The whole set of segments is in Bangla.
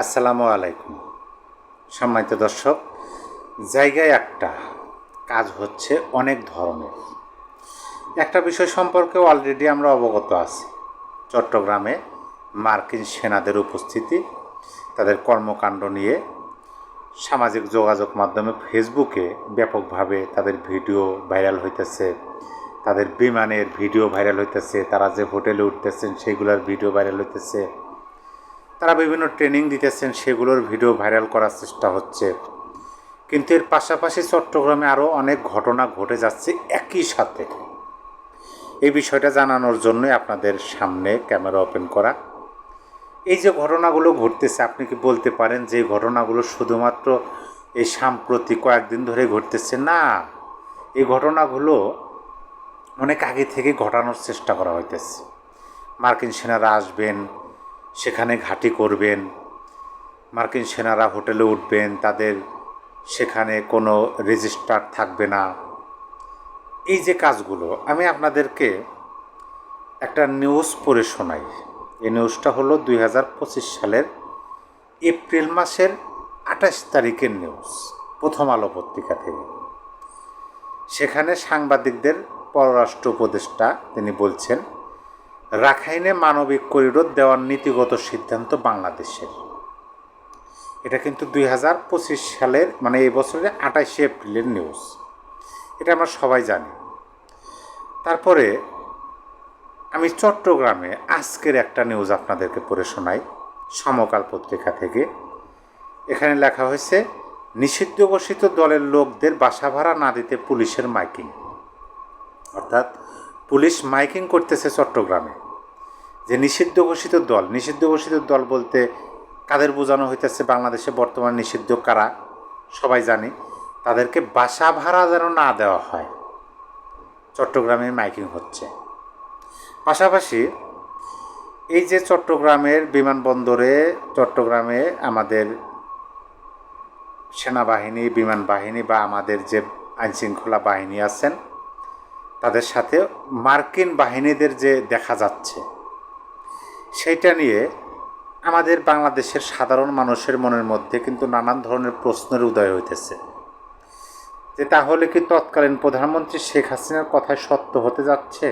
আসসালামু আলাইকুম। সম্মানিত দর্শক, জায়গায় একটা কাজ হচ্ছে অনেক ধরনের। একটা বিষয় সম্পর্কে অলরেডি আমরা অবগত আছি। চট্টগ্রামে মার্কিন সেনাদের উপস্থিতি, তাদের কর্মকাণ্ড নিয়ে সামাজিক যোগাযোগ মাধ্যমে ফেসবুকে ব্যাপকভাবে তাদের ভিডিও ভাইরাল হইতেছে, তাদের বিমানের ভিডিও ভাইরাল হইতেছে, তারা যে হোটেলে উঠতেছেন সেগুলোর ভিডিও ভাইরাল হইতেছে, তারা বিভিন্ন ট্রেনিং দিতেছেন সেগুলোর ভিডিও ভাইরাল করার চেষ্টা হচ্ছে। কিন্তু এর পাশাপাশি চট্টগ্রামে আরও অনেক ঘটনা ঘটে যাচ্ছে একই সাথে। এই বিষয়টা জানানোর জন্যই আপনাদের সামনে ক্যামেরা ওপেন করা। এই যে ঘটনাগুলো ঘটতেছে, আপনি কি বলতে পারেন যে এই ঘটনাগুলো শুধুমাত্র এই সাম্প্রতিক কয়েকদিন ধরে ঘটতেছে? না, এই ঘটনাগুলো অনেক আগে থেকে ঘটানোর চেষ্টা করা হইতেছে। মার্কিন সেনারা আসবেন, সেখানে ঘাঁটি করবেন, মার্কিন সেনারা হোটেলে উঠবেন, তাদের সেখানে কোনো রেজিস্টার থাকবে না। এই যে কাজগুলো, আমি আপনাদেরকে একটা নিউজ পড়ে শোনাই। এই নিউজটা হলো 2025 সালের এপ্রিল মাসের 28 তারিখের নিউজ, প্রথম আলো পত্রিকা থেকে। সেখানে সাংবাদিকদের পররাষ্ট্র উপদেষ্টা তিনি বলছেন, রাখাইনে মানবিক করিডোর দেওয়ার নীতিগত সিদ্ধান্ত বাংলাদেশের। এটা কিন্তু 2025 সালের মানে এই বছরের 28শে এপ্রিলের নিউজ। এটা আমরা সবাই জানি। তারপরে আমি চট্টগ্রামে আজকের একটা নিউজ আপনাদেরকে পড়ে শোনাই, সমকাল পত্রিকা থেকে। এখানে লেখা হয়েছে, নিষিদ্ধ ঘোষিত দলের লোকদের বাসা ভাড়া না দিতে পুলিশের মাইকিং। অর্থাৎ পুলিশ মাইকিং করতেছে চট্টগ্রামে যে নিষিদ্ধ ঘোষিত দল বলতে কাদের বোঝানো হইতেছে? বাংলাদেশে বর্তমান নিষিদ্ধ কারা সবাই জানি, তাদেরকে বাসা ভাড়া যেন না দেওয়া হয়। চট্টগ্রামে মাইকিং হচ্ছে। পাশাপাশি এই যে চট্টগ্রামের বিমানবন্দরে, চট্টগ্রামে আমাদের সেনাবাহিনী, বিমান বাহিনী বা আমাদের যে আইনশৃঙ্খলা বাহিনী আছেন, তাদের সাথে মার্কিন বাহিনীদের যে দেখা যাচ্ছে, সেইটা নিয়ে আমাদের বাংলাদেশের সাধারণ মানুষের মনের মধ্যে কিন্তু নানান ধরনের প্রশ্নের উদয় হইতেছে যে তাহলে কি তৎকালীন প্রধানমন্ত্রী শেখ হাসিনার কথায় সত্য হতে যাচ্ছে?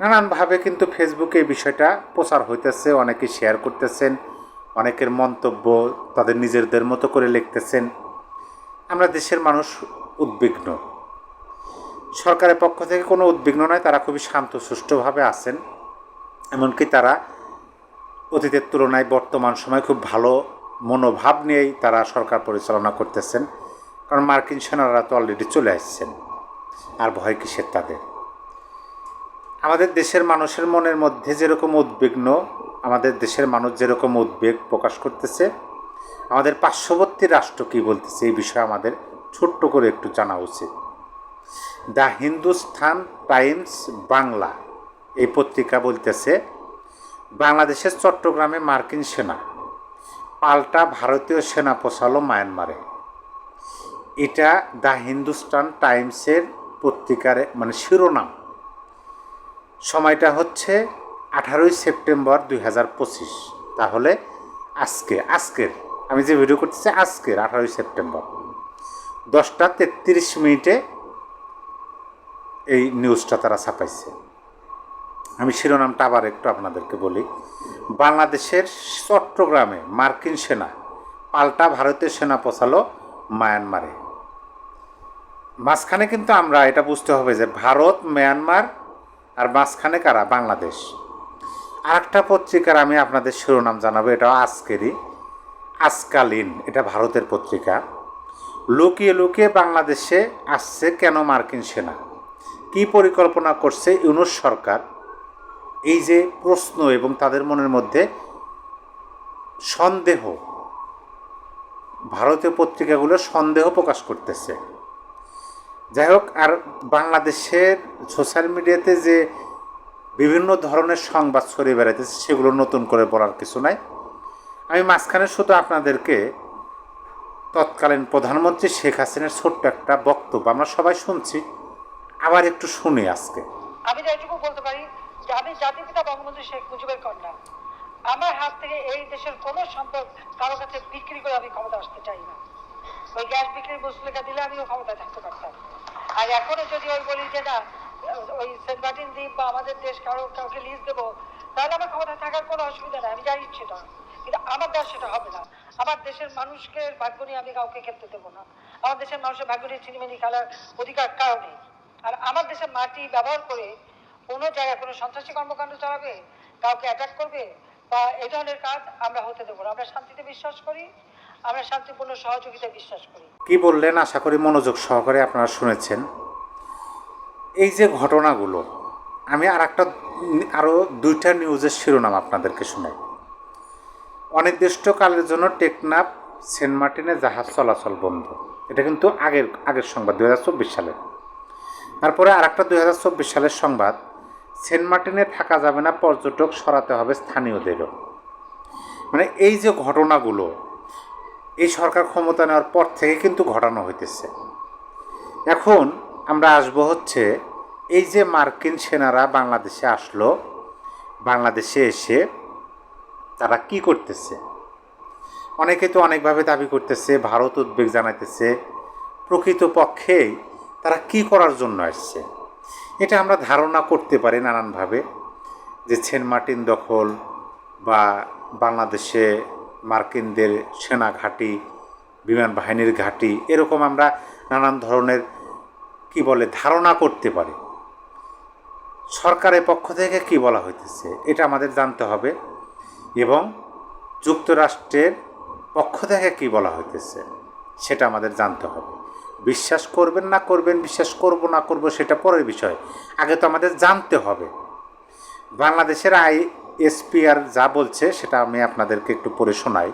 নানানভাবে কিন্তু ফেসবুকে এই বিষয়টা প্রচার হইতেছে, অনেকে শেয়ার করতেছেন, অনেকের মন্তব্য তাদের নিজেদের মতো করে লিখতেছেন। আমরা দেশের মানুষ উদ্বিগ্ন। সরকারের পক্ষ থেকে কোনো উদ্বিগ্ন নয়, তারা খুবই শান্তশিষ্টভাবে আছেন। এমনকি তারা অতীতের তুলনায় বর্তমান সময় খুব ভালো মনোভাব নিয়েই তারা সরকার পরিচালনা করতেছেন। কারণ মার্কিন সেনারা তো অলরেডি চলে আসছেন, আর ভয় কিসের তাদের? আমাদের দেশের মানুষের মনের মধ্যে যেরকম উদ্বিগ্ন, আমাদের দেশের মানুষ যেরকম উদ্বেগ প্রকাশ করতেছে, আমাদের পার্শ্ববর্তী রাষ্ট্র কী বলতেছে এই বিষয়ে আমাদের ছোট্ট করে একটু জানা উচিত। দ্য হিন্দুস্তান টাইমস বাংলা এই পত্রিকা বলতেছে, বাংলাদেশের চট্টগ্রামে মার্কিন সেনা, পাল্টা ভারতীয় সেনা পৌঁছালো মায়ানমারে। এটা দ্য হিন্দুস্তান টাইমসের পত্রিকার মানে শিরোনাম। সময়টা হচ্ছে 18ই সেপ্টেম্বর 2025। তাহলে আজকের আমি যে ভিডিও করতেছি আজকের 18ই সেপ্টেম্বর 10টা 33 মিনিটে এই নিউজটা তারা ছাপাইছে। আমি শিরোনামটা আবার একটু আপনাদেরকে বলি। বাংলাদেশের চট্টগ্রামে মার্কিন সেনা, পাল্টা ভারতীয় সেনা পৌঁছালো মায়ানমারে। মাঝখানে কিন্তু আমরা এটা বুঝতে হবে যে ভারত, মায়ানমার, আর মাঝখানে কারা? বাংলাদেশ। আরেকটা পত্রিকার আমি আপনাদের শিরোনাম জানাবো, এটাও আজকেরই, আজকালীন, এটা ভারতের পত্রিকা। লুকিয়ে লুকিয়ে বাংলাদেশে আসছে কেন মার্কিন সেনা, কী পরিকল্পনা করছে ইউনূস সরকার? এই যে প্রশ্ন এবং তাদের মনের মধ্যে সন্দেহ, ভারতীয় পত্রিকাগুলো সন্দেহ প্রকাশ করতেছে। যাই হোক, আর বাংলাদেশের সোশ্যাল মিডিয়াতে যে বিভিন্ন ধরনের সংবাদ ছড়িয়ে বেড়াইতেছে সেগুলো নতুন করে বলার কিছু নাই। আমি মাঝখানে শুধু আপনাদেরকে তৎকালীন প্রধানমন্ত্রী শেখ হাসিনার ছোট্ট একটা বক্তব্য আমরা সবাই শুনছি, আবার একটু শুনি আজকে। আমি যেটুকু বলতে পারি যে আমি জাতির পিতা বঙ্গবন্ধু শেখ মুজিবের কন্যা। আমার হাত থেকে এই দেশের কোনো সম্পদ কারো কাছে বিক্রি করে আমি ক্ষমতা আসতে চাই না। ওই গ্যাস বিক্রির মুসলিকা দিলে আমিও ক্ষমতায় থাকতে পারতাম। আর এখনো যদি ওই বলি যে না ওই সেন্ট মার্টিন দ্বীপ বা আমাদের দেশ কাউকে লিজ দেবো, তাহলে আমার ক্ষমতায় থাকার কোনো অসুবিধা নেই, আমি যাই ইচ্ছে না। কিন্তু আমার দেশ সেটা হবে না। আমার দেশের মানুষকে ভাগ্য নিয়ে আমি কাউকে খেলতে দেবো না। আমার দেশের মানুষের ভাগ্য নিয়ে চিনিমিনি খেলার অধিকার কারো নেই। আর আমার দেশের মাটি ব্যবহার করে কোনো জায়গায় কোনো সন্ত্রাসী কর্মকাণ্ড চালাবে, কাউকে অ্যাটাক করবে বা এই ধরনের কাজ আমরা হতে দেবো না। আমরা শান্তিতে বিশ্বাস করি, আমরা শান্তিপূর্ণ সহযোগিতায় বিশ্বাস করি। কি বললেন আশা করি মনোযোগ সহকারে আপনারা শুনেছেন। এই যে ঘটনাগুলো, আমি আরও দুইটা নিউজের শিরোনাম আপনাদেরকে শোনাই। অনির্দিষ্টকালের জন্য টেকনাফ সেন্ট মার্টিনে জাহাজ চলাচল বন্ধ। এটা কিন্তু আগের সংবাদ 2024 সালের। তারপরে আরেকটা 2024 সালের সংবাদ, সেন্ট মার্টিনে থাকা যাবে না, পর্যটক সরাতে হবে স্থানীয়দেরও। মানে এই যে ঘটনাগুলো এই সরকার ক্ষমতা নেওয়ার পর থেকে কিন্তু ঘটানো হইতেছে। এখন আমরা আসবো হচ্ছে এই যে মার্কিন সেনারা বাংলাদেশে আসলো, বাংলাদেশে এসে তারা কি করতেছে। অনেকে তো অনেকভাবে দাবি করতেছে, ভারত উদ্বেগ জানাইতেছে। প্রকৃতপক্ষেই তারা কি করার জন্য আসছে এটা আমরা ধারণা করতে পারি নানানভাবে, যে সেন্ট মার্টিন দখল বা বাংলাদেশে মার্কিনদের সেনা ঘাঁটি, বিমান বাহিনীর ঘাঁটি, এরকম আমরা নানান ধরনের ধারণা করতে পারি। সরকারের পক্ষ থেকে কি বলা হইতেছে এটা আমাদের জানতে হবে, এবং যুক্তরাষ্ট্রের পক্ষ থেকে কি বলা হইতেছে সেটা আমাদের জানতে হবে। বিশ্বাস করবেন না করবেন, বিশ্বাস করব না করব সেটা পরের বিষয়, আগে তো আমাদের জানতে হবে। বাংলাদেশের আইএসপিআর যা বলছে সেটা আমি আপনাদেরকে একটু পড়ে শোনাই।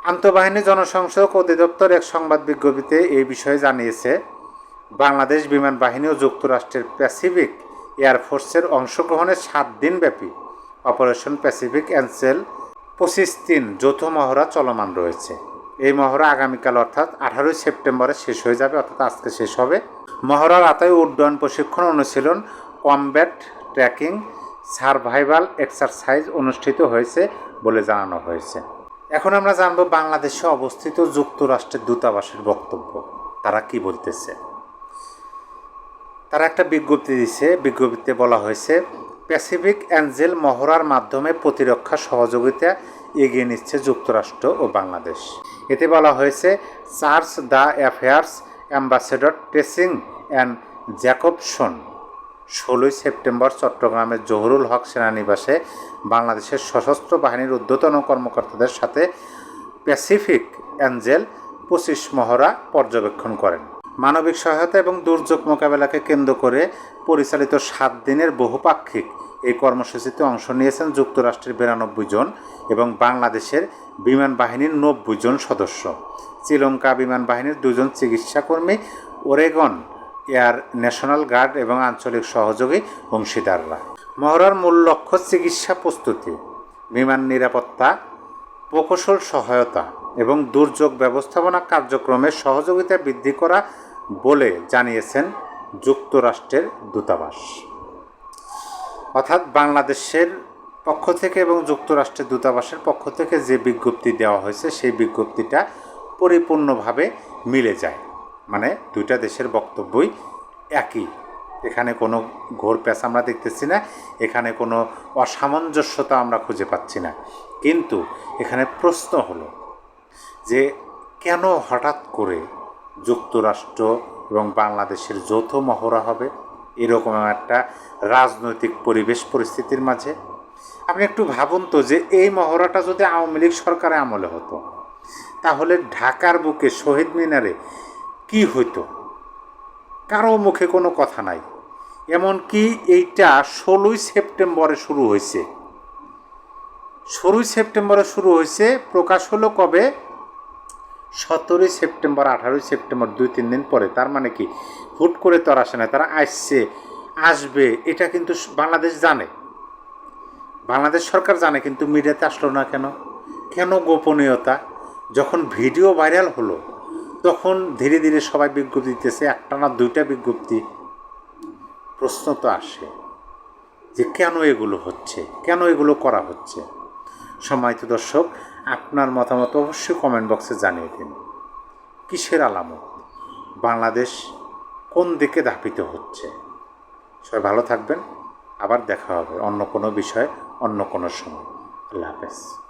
আন্তঃবাহিনী জনসংযোগ অধিদপ্তর এক সংবাদ বিজ্ঞপ্তিতে এই বিষয়ে জানিয়েছে, বাংলাদেশ বিমান বাহিনী ও যুক্তরাষ্ট্রের প্যাসিফিক এয়ারফোর্সের অংশগ্রহণে 7 দিনব্যাপী অপারেশন প্যাসিফিক অ্যাঞ্জেল 25-3 যৌথ মহড়া চলমান রয়েছে। এই মহড়া আগামীকাল অর্থাৎ 18 সেপ্টেম্বরে শেষ হয়ে যাবে, অর্থাৎ আজকে শেষ হবে। মহড়ার আওতায় উড্ডয়ন প্রশিক্ষণ, অনুশীলন, কমব্যাট ট্র্যাকিং, সার্ভাইভাল এক্সারসাইজ অনুষ্ঠিত হয়েছে বলে জানানো হয়েছে। এখন আমরা জানব বাংলাদেশে অবস্থিত যুক্তরাষ্ট্রের দূতাবাসের বক্তব্য, তারা কি বলতেছে। তারা একটা বিজ্ঞপ্তি দিয়েছে, বিজ্ঞপ্তিতে বলা হয়েছে, প্যাসিফিক অ্যাঞ্জেল মহড়ার মাধ্যমে প্রতিরক্ষা সহযোগিতা এগিয়ে নিচ্ছে যুক্তরাষ্ট্র ও বাংলাদেশ। এতে বলা হয়েছে, Charles the affairs ambassador টেসিং and Jacobson 16 September চট্টগ্রামের জহুরুল হক সেনানিবাসে বাংলাদেশের সশস্ত্র বাহিনীর ঊর্ধ্বতন কর্মকর্তাদের সাথে প্যাসিফিক অ্যাঞ্জেল 25 মহড়া পর্যবেক্ষণ করেন। মানবিক সহায়তা এবং দুর্যোগ মোকাবেলাকে কেন্দ্র করে পরিচালিত 7 দিনের বহুপাক্ষিক এই কর্মসূচিতে অংশ নিয়েছেন যুক্তরাষ্ট্রের 92 জন এবং বাংলাদেশের বিমান বাহিনীর 90 জন সদস্য, শ্রীলঙ্কা বিমান বাহিনীর 2 জন চিকিৎসাকর্মী, ওরেগন এয়ার ন্যাশনাল গার্ড এবং আঞ্চলিক সহযোগী অংশীদাররা। মহড়ার মূল লক্ষ্য চিকিৎসা প্রস্তুতি, বিমান নিরাপত্তা, প্রকৌশল সহায়তা এবং দুর্যোগ ব্যবস্থাপনা কার্যক্রমের সহযোগিতা বৃদ্ধি করা বলে জানিয়েছেন যুক্তরাষ্ট্রের দূতাবাস। অর্থাৎ বাংলাদেশের পক্ষ থেকে এবং যুক্তরাষ্ট্রের দূতাবাসের পক্ষ থেকে যে বিজ্ঞপ্তি দেওয়া হয়েছে সেই বিজ্ঞপ্তিটা পরিপূর্ণভাবে মিলে যায়। মানে দুইটা দেশের বক্তব্যই একই, এখানে কোনো ঘোর প্যাঁচ আমরা দেখতেছি না, এখানে কোনো অসামঞ্জস্যতা আমরা খুঁজে পাচ্ছি না। কিন্তু এখানে প্রশ্ন হলো যে কেন হঠাৎ করে যুক্তরাষ্ট্র এবং বাংলাদেশের যৌথ মহড়া হবে এরকম একটা রাজনৈতিক পরিস্থিতির মাঝে? আপনি একটু ভাবুন তো, যে এই মহড়াটা যদি আওয়ামী লীগ সরকারের আমলে হতো তাহলে ঢাকার বুকে শহীদ মিনারে কি হইতো? কারো মুখে কোনো কথা নাই। এমনকি এইটা 16 সেপ্টেম্বরে শুরু হয়েছে। 16 সেপ্টেম্বরে শুরু হয়েছে, প্রকাশ হলো কবে? 17 সেপ্টেম্বর, 18 সেপ্টেম্বর, 2-3 দিন পরে। তার মানে কি হুট করে তো আর আসে না, তারা আসবে এটা কিন্তু বাংলাদেশ জানে, বাংলাদেশ সরকার জানে, কিন্তু মিডিয়াতে আসলো না কেন? কেন গোপনীয়তা? যখন ভিডিও ভাইরাল হলো তখন ধীরে ধীরে সবাই বিজ্ঞপ্তি দিতেছে, একটা না দুইটা বিজ্ঞপ্তি। প্রশ্ন তো আসে যে কেন এগুলো হচ্ছে, কেন এগুলো করা হচ্ছে। সম্মানিত দর্শক, আপনার মতামত অবশ্যই কমেন্ট বক্সে জানিয়ে দিন। কিসের আলামত? বাংলাদেশ কোন দিকে ধাবিত হচ্ছে? সবাই ভালো থাকবেন। আবার দেখা হবে অন্য কোনো বিষয়ে, অন্য কোনো সময়। আল্লাহ হাফেজ।